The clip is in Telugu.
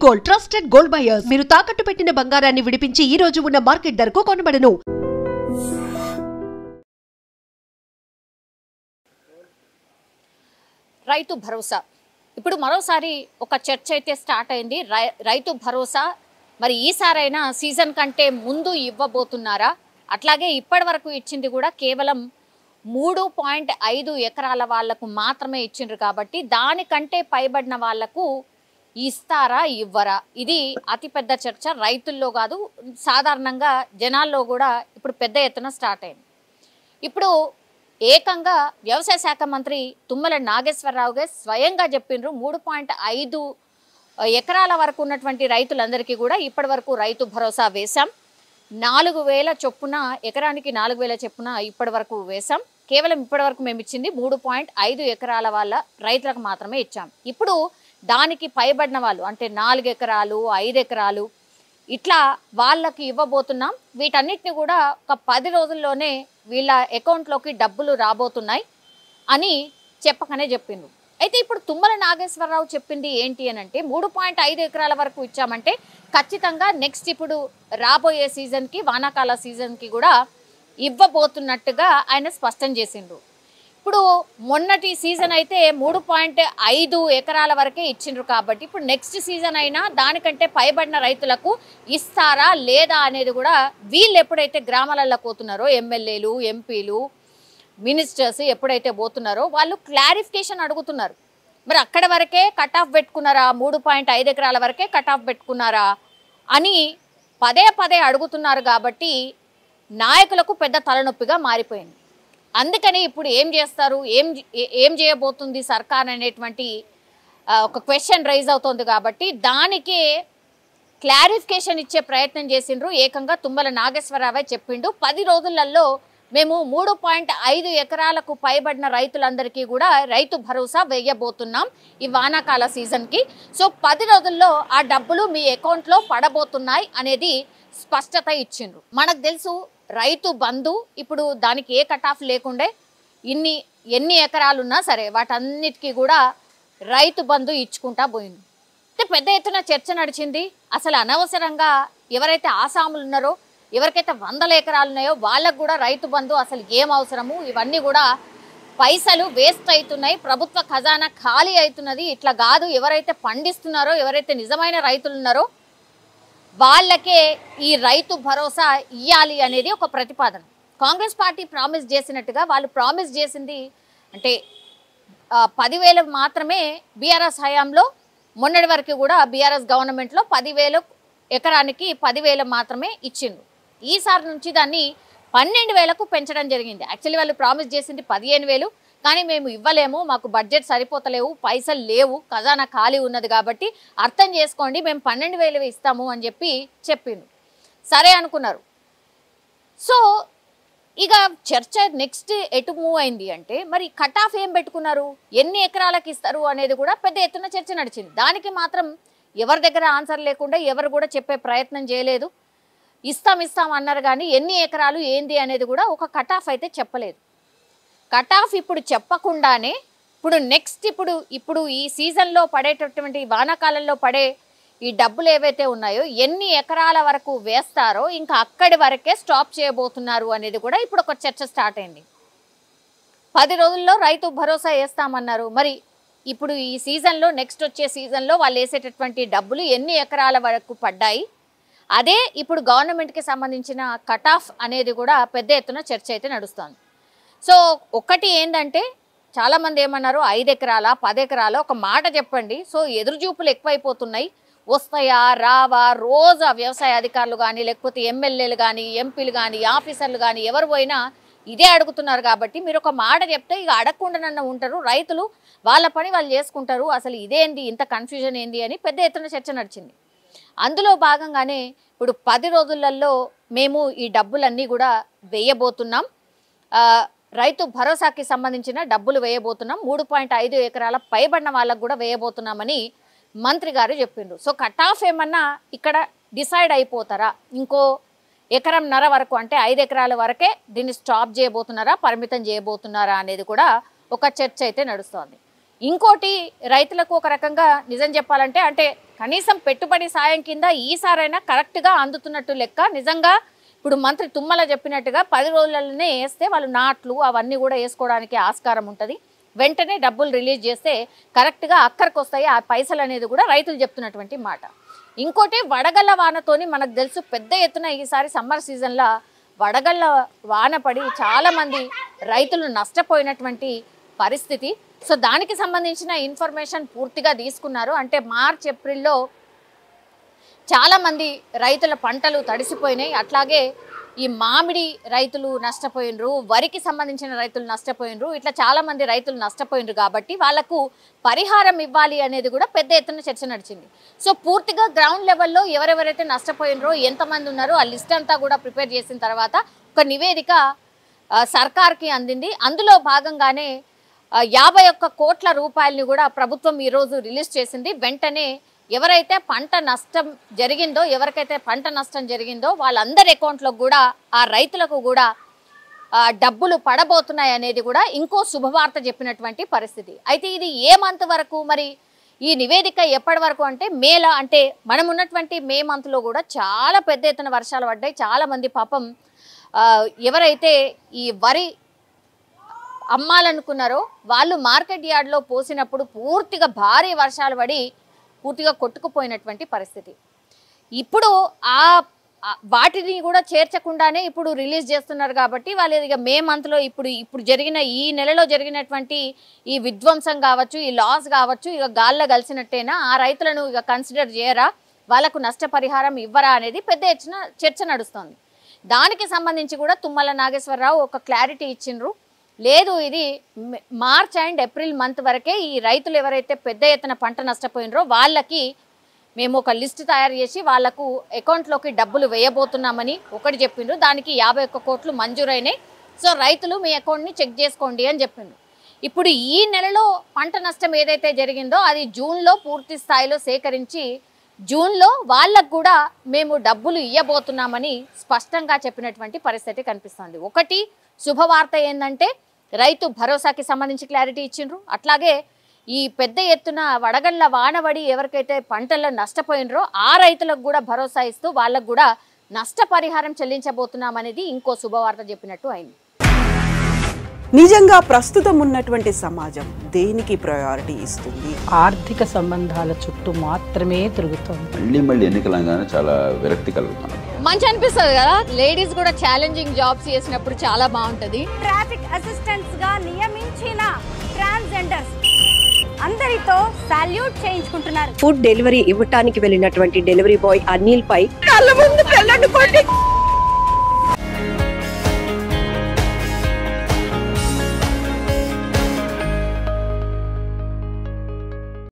Gold, trusted gold buyers. మీరు తాకట్టు పెట్టిన బంగారాన్ని విడిపించి ఈ రోజు ఉన్న మార్కెట్ ధరకు కొనబడను. రైతు భరోసా ఇప్పుడు మరోసారి ఒక చర్చ అయితే స్టార్ట్ అయింది. రైతు భరోసా మరి ఈసారైనా సీజన్ కంటే ముందు ఇవ్వబోతున్నారా? అట్లాగే ఇప్పటి వరకు ఇచ్చింది కూడా కేవలం 3.5 ఎకరాల వాళ్లకు మాత్రమే ఇచ్చిండ్రు కాబట్టి దానికంటే పైబడిన వాళ్లకు ఇస్తారా ఇవ్వరా? ఇది అతిపెద్ద చర్చ. రైతుల్లో కాదు, సాధారణంగా జనాల్లో కూడా ఇప్పుడు పెద్ద ఎత్తున స్టార్ట్ అయింది. ఇప్పుడు ఏకంగా వ్యవసాయ శాఖ మంత్రి తుమ్మల నాగేశ్వరరావుగా స్వయంగా చెప్పిండ్రు 3.5 ఎకరాల వరకు ఉన్నటువంటి రైతులందరికీ కూడా ఇప్పటి వరకు రైతు భరోసా వేశాం. 4,000 చొప్పున ఎకరానికి 4,000 చొప్పున ఇప్పటి వరకు వేశాం. కేవలం ఇప్పటి వరకు మేము ఇచ్చింది 3.5 ఎకరాల వాళ్ళ రైతులకు మాత్రమే ఇచ్చాం. ఇప్పుడు దానికి పైబడిన వాళ్ళు అంటే 4 ఎకరాలు 5 ఎకరాలు ఇట్లా వాళ్ళకి ఇవ్వబోతున్నాం. వీటన్నిటిని కూడా ఒక 10 రోజుల్లోనే వీళ్ళ అకౌంట్లోకి డబ్బులు రాబోతున్నాయి అని చెప్పకనే చెప్పిండ్రు. అయితే ఇప్పుడు తుమ్మల నాగేశ్వరరావు చెప్పింది ఏంటి అని అంటే 3.5 ఎకరాల వరకు ఇచ్చామంటే ఖచ్చితంగా నెక్స్ట్ ఇప్పుడు రాబోయే సీజన్కి, వానాకాల సీజన్కి కూడా ఇవ్వబోతున్నట్టుగా ఆయన స్పష్టం చేసిండ్రు. ఇప్పుడు మొన్నటి సీజన్ అయితే 3.5 ఎకరాల వరకే ఇచ్చిండ్రు కాబట్టి ఇప్పుడు నెక్స్ట్ సీజన్ అయినా దానికంటే పైబడిన రైతులకు ఇస్తారా లేదా అనేది కూడా వీళ్ళు ఎప్పుడైతే గ్రామాలలో పోతున్నారో, ఎమ్మెల్యేలు, ఎంపీలు, మినిస్టర్స్ ఎప్పుడైతే పోతున్నారో వాళ్ళు క్లారిఫికేషన్ అడుగుతున్నారు. మరి అక్కడ వరకే కట్ ఆఫ్ పెట్టుకున్నారా, 3.5 ఎకరాల వరకే కట్ ఆఫ్ పెట్టుకున్నారా అని పదే పదే అడుగుతున్నారు. కాబట్టి నాయకులకు పెద్ద తలనొప్పిగా మారిపోయింది. అందుకని ఇప్పుడు ఏం చేస్తారు, ఏం చేయబోతుంది సర్కార్ అనేటువంటి ఒక క్వశ్చన్ రైజ్ అవుతుంది. కాబట్టి దానికే క్లారిఫికేషన్ ఇచ్చే ప్రయత్నం చేసిండ్రు. ఏకంగా తుమ్మల నాగేశ్వరరావే చెప్పిండు 10 రోజులలో మేము 3.5 ఎకరాలకు పైబడిన రైతులందరికీ కూడా రైతు భరోసా వేయబోతున్నాం ఈ వానాకాల సీజన్కి. సో 10 రోజుల్లో ఆ డబ్బులు మీ అకౌంట్లో పడబోతున్నాయి అనేది స్పష్టత ఇచ్చిండ్రు. మనకు తెలుసు రైతు బంధు ఇప్పుడు దానికి ఏ కట్ ఆఫ్ లేకుండే ఎన్ని ఎకరాలున్నా సరే వాటన్నిటికీ కూడా రైతు బంధు ఇచ్చుకుంటా పోయింది. అంటే పెద్ద ఎత్తున చర్చ నడిచింది. అసలు అనవసరంగా ఎవరైతే ఆసాములు ఉన్నారో, ఎవరికైతే 100 ఎకరాలు ఉన్నాయో వాళ్ళకు కూడా రైతు బంధు అసలు ఏం అవసరము, ఇవన్నీ కూడా పైసలు వేస్ట్ అవుతున్నాయి, ప్రభుత్వ ఖజానా ఖాళీ అవుతున్నది. ఇట్లా కాదు, ఎవరైతే పండిస్తున్నారో, ఎవరైతే నిజమైన రైతులు ఉన్నారో వాళ్ళకే ఈ రైతు భరోసా ఇవ్వాలి అనేది ఒక ప్రతిపాదన. కాంగ్రెస్ పార్టీ ప్రామిస్ చేసినట్టుగా వాళ్ళు ప్రామిస్ చేసింది అంటే 10,000 మాత్రమే బీఆర్ఎస్ హయాంలో, మొన్నటి వరకు కూడా బీఆర్ఎస్ గవర్నమెంట్లో 10,000 ఎకరానికి 10,000 మాత్రమే ఇచ్చిండ్రు. ఈసారి నుంచి దాన్ని 12,000కు పెంచడం జరిగింది. యాక్చువల్లీ వాళ్ళు ప్రామిస్ చేసింది 15,000, కానీ మేము ఇవ్వలేము, మాకు బడ్జెట్ సరిపోతలేవు, పైసలు లేవు, ఖజానా ఖాళీ ఉన్నది కాబట్టి అర్థం చేసుకోండి, మేము 12,000 ఇస్తాము అని చెప్పిండు. సరే అనుకున్నారు. సో ఇక చర్చ నెక్స్ట్ ఎటు మూవ్ అయింది అంటే మరి కట్ ఆఫ్ ఏం పెట్టుకున్నారు, ఎన్ని ఎకరాలకు ఇస్తారు అనేది కూడా పెద్ద ఎత్తున చర్చ నడిచింది. దానికి మాత్రం ఎవరి దగ్గర ఆన్సర్ లేకుండా ఎవరు కూడా చెప్పే ప్రయత్నం చేయలేదు. ఇస్తాం అన్నారు కానీ ఎన్ని ఎకరాలు ఏంది అనేది కూడా ఒక కట్ ఆఫ్ అయితే చెప్పలేదు. కట్ ఆఫ్ ఇప్పుడు చెప్పకుండానే ఇప్పుడు నెక్స్ట్ ఇప్పుడు ఈ సీజన్లో పడేటటువంటి వానాకాలంలో పడే ఈ డబ్బులు ఏవైతే ఉన్నాయో ఎన్ని ఎకరాల వరకు వేస్తారో ఇంకా అక్కడి వరకే స్టాప్ చేయబోతున్నారు అనేది కూడా ఇప్పుడు ఒక చర్చ స్టార్ట్ అయింది. 10 రోజుల్లో రైతు భరోసా వేస్తామన్నారు. మరి ఇప్పుడు ఈ సీజన్లో నెక్స్ట్ వచ్చే సీజన్లో వాళ్ళు వేసేటటువంటి డబ్బులు ఎన్ని ఎకరాల వరకు పడ్డాయి, అదే ఇప్పుడు గవర్నమెంట్కి సంబంధించిన కట్ ఆఫ్ అనేది కూడా పెద్ద ఎత్తున చర్చ అయితే నడుస్తుంది. సో ఒకటి ఏంటంటే చాలామంది ఏమన్నారు 5 ఎకరాల 10 ఎకరాల ఒక మాట చెప్పండి. సో ఎదురుచూపులు ఎక్కువైపోతున్నాయి, వస్తాయా రావా, రోజు వ్యవసాయ అధికారులు కానీ లేకపోతే ఎమ్మెల్యేలు కానీ ఎంపీలు కానీ ఆఫీసర్లు కానీ ఎవరు పోయినా ఇదే అడుగుతున్నారు. కాబట్టి మీరు ఒక మాట చెప్తే ఇక అడగకుండానన్నా ఉంటారు, రైతులు వాళ్ళ పని వాళ్ళు చేసుకుంటారు. అసలు ఇదేంది, ఇంత కన్ఫ్యూజన్ ఏంది అని పెద్ద ఎత్తున చర్చ నడిచింది. అందులో భాగంగానే ఇప్పుడు 10 రోజులలో మేము ఈ డబ్బులన్నీ కూడా వేయబోతున్నాం, రైతు భరోసాకి సంబంధించిన డబ్బులు వేయబోతున్నాం, 3.5 ఎకరాల పైబడిన వాళ్ళకు కూడా వేయబోతున్నామని మంత్రి గారు చెప్పిండ్రు. సో కట్ ఆఫ్ ఏమన్నా ఇక్కడ డిసైడ్ అయిపోతారా, ఇంకో 1.5 ఎకరం వరకు అంటే 5 ఎకరాల వరకే దీన్ని స్టాప్ చేయబోతున్నారా, పరిమితం చేయబోతున్నారా అనేది కూడా ఒక చర్చ అయితే నడుస్తోంది. ఇంకోటి రైతులకు ఒక రకంగా నిజం చెప్పాలంటే అంటే కనీసం పెట్టుబడి సాయం కింద ఈసారైనా కరెక్ట్గా అందుతున్నట్టు లెక్క. నిజంగా ఇప్పుడు మంత్రి తుమ్మల చెప్పినట్టుగా 10 రోజులలోనే వేస్తే వాళ్ళు నాట్లు అవన్నీ కూడా వేసుకోవడానికి ఆస్కారం ఉంటుంది. వెంటనే డబ్బులు రిలీజ్ చేస్తే కరెక్ట్గా అక్కడికి వస్తాయి ఆ పైసలు అనేది కూడా రైతులు చెప్తున్నటువంటి మాట. ఇంకోటి వడగళ్ళ వానతోని మనకు తెలుసు పెద్ద ఎత్తున ఈసారి సమ్మర్ సీజన్లో వడగళ్ళ వాన పడి చాలామంది రైతులు నష్టపోయినటువంటి పరిస్థితి. సో దానికి సంబంధించిన ఇన్ఫర్మేషన్ పూర్తిగా తీసుకున్నారు. అంటే మార్చ్ ఏప్రిల్లో చాలామంది రైతుల పంటలు తడిసిపోయినాయి. అట్లాగే ఈ మామిడి రైతులు నష్టపోయినరు, వరికి సంబంధించిన రైతులు నష్టపోయినరు, ఇట్లా చాలామంది రైతులు నష్టపోయినరు. కాబట్టి వాళ్లకు పరిహారం ఇవ్వాలి అనేది కూడా పెద్ద ఎత్తున చర్చ నడిచింది. సో పూర్తిగా గ్రౌండ్ లెవెల్లో ఎవరెవరైతే నష్టపోయినరో ఎంతమంది ఉన్నారో ఆ లిస్ట్ అంతా కూడా ప్రిపేర్ చేసిన తర్వాత ఒక నివేదిక సర్కార్కి అందింది. అందులో భాగంగానే 51 కోట్ల రూపాయలని కూడా ప్రభుత్వం ఈరోజు రిలీజ్ చేసింది. వెంటనే ఎవరైతే పంట నష్టం జరిగిందో వాళ్ళందరి అకౌంట్లో కూడా ఆ రైతులకు కూడా డబ్బులు పడబోతున్నాయి అనేది కూడా ఇంకో శుభవార్త చెప్పినటువంటి పరిస్థితి. అయితే ఇది ఏ మంత్ వరకు, మరి ఈ నివేదిక ఎప్పటి వరకు అంటే మేలో, అంటే మనం ఉన్నటువంటి మే మంత్లో కూడా చాలా పెద్ద ఎత్తున వర్షాలు పడ్డాయి. చాలామంది పాపం ఎవరైతే ఈ వరి అమ్మాలనుకున్నారో వాళ్ళు మార్కెట్ యార్డ్లో పోసినప్పుడు పూర్తిగా భారీ వర్షాలు పడి పూర్తిగా కొట్టుకుపోయినటువంటి పరిస్థితి. ఇప్పుడు వాటిని కూడా చేర్చకుండానే ఇప్పుడు రిలీజ్ చేస్తున్నారు. కాబట్టి వాళ్ళు ఇక మే మంత్లో ఇప్పుడు జరిగిన ఈ నెలలో జరిగినటువంటి ఈ విధ్వంసం కావచ్చు, ఈ లాస్ కావచ్చు, ఇక గాల్లో కలిసినట్టేనా, ఆ రైతులను ఇక కన్సిడర్ చేయరా, వాళ్ళకు నష్టపరిహారం ఇవ్వరా అనేది పెద్ద ఎత్తున చర్చ నడుస్తుంది. దానికి సంబంధించి కూడా తుమ్మల నాగేశ్వరరావు ఒక క్లారిటీ ఇచ్చిండ్రు. లేదు, ఇది మార్చ్ అండ్ ఏప్రిల్ మంత్ వరకే ఈ రైతులు ఎవరైతే పెద్ద ఎత్తున పంట నష్టపోయినరో వాళ్ళకి మేము ఒక లిస్ట్ తయారు చేసి వాళ్లకు అకౌంట్లోకి డబ్బులు వేయబోతున్నామని ఒకటి చెప్పిండ్రు. దానికి 51 కోట్లు మంజూరైనాయి. సో రైతులు మీ అకౌంట్ని చెక్ చేసుకోండి అని చెప్పిండ్రు. ఇప్పుడు ఈ నెలలో పంట నష్టం ఏదైతే జరిగిందో అది జూన్లో పూర్తి స్థాయిలో సేకరించి జూన్లో వాళ్ళకు కూడా మేము డబ్బులు ఇవ్వబోతున్నామని స్పష్టంగా చెప్పినటువంటి పరిస్థితి కనిపిస్తుంది. ఒకటి శుభవార్త ఏంటంటే రైతు భరోసాకి సంబంధించి క్లారిటీ ఇచ్చిండ్రు. అట్లాగే ఈ పెద్ద ఎత్తున వడగళ్ళ వానబడి ఎవరికైతే పంటల్లో నష్టపోయినరో ఆ రైతులకు కూడా భరోసా ఇస్తూ వాళ్ళకు కూడా నష్టపరిహారం చెల్లించబోతున్నామనేది ఇంకో శుభవార్త చెప్పినట్టు అయింది. నిజంగా ప్రస్తుతం ఉన్నటువంటి సమాజం దేనికి ప్రయారిటీ ఇస్తుంది? ఆర్థిక సంబంధాల చుట్టూ మాత్రమే తిరుగుతుంది. మళ్ళీ ఎన్నికలంగానే చాలా విరక్తి కలుగుతుంది. మంచి అనిపిస్తుంది కదా, లేడీస్ కూడా ఛాలెంజింగ్ జాబ్స్ చేసినప్పుడు చాలా బాగుంటది. ట్రాఫిక్ అసిస్టెంట్స్ గా నియమించిన ట్రాన్స్జెండర్స్ అందరితో సాల్యూట్ చేయించుకుంటున్నారు. ఫుడ్ డెలివరీ ఇవ్వటానికి వెళ్ళినటువంటి డెలివరీ బాయ్ అనిల్ పై కళ్ళ ముందు పెళ్ళండి